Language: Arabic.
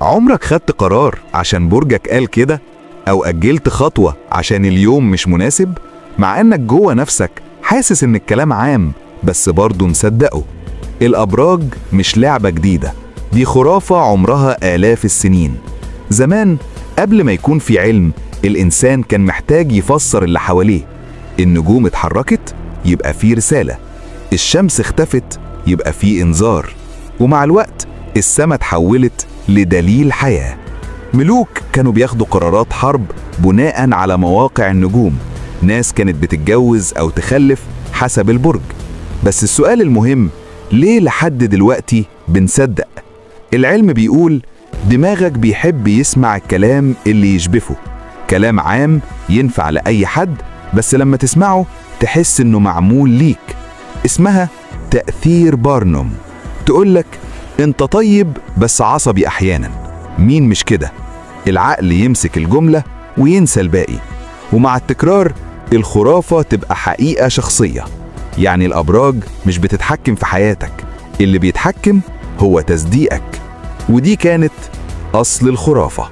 عمرك خدت قرار عشان برجك قال كده؟ أو أجلت خطوة عشان اليوم مش مناسب؟ مع إنك جوه نفسك حاسس إن الكلام عام بس برضه مصدقه. الأبراج مش لعبة جديدة، دي خرافة عمرها آلاف السنين. زمان قبل ما يكون في علم، الإنسان كان محتاج يفسر اللي حواليه. النجوم اتحركت يبقى في رسالة، الشمس اختفت يبقى في إنذار، ومع الوقت السما اتحولت لدليل حياة. ملوك كانوا بياخدوا قرارات حرب بناء على مواقع النجوم، ناس كانت بتتجوز أو تخلف حسب البرج. بس السؤال المهم، ليه لحد دلوقتي بنصدق؟ العلم بيقول دماغك بيحب يسمع الكلام اللي يشبهه، كلام عام ينفع لأي حد، بس لما تسمعه تحس إنه معمول ليك. اسمها تأثير بارنوم. تقولك انت طيب بس عصبي أحيانا. مين مش كده؟ العقل يمسك الجملة وينسى الباقي، ومع التكرار الخرافة تبقى حقيقة شخصية. يعني الأبراج مش بتتحكم في حياتك، اللي بيتحكم هو تصديقك. ودي كانت أصل الخرافة.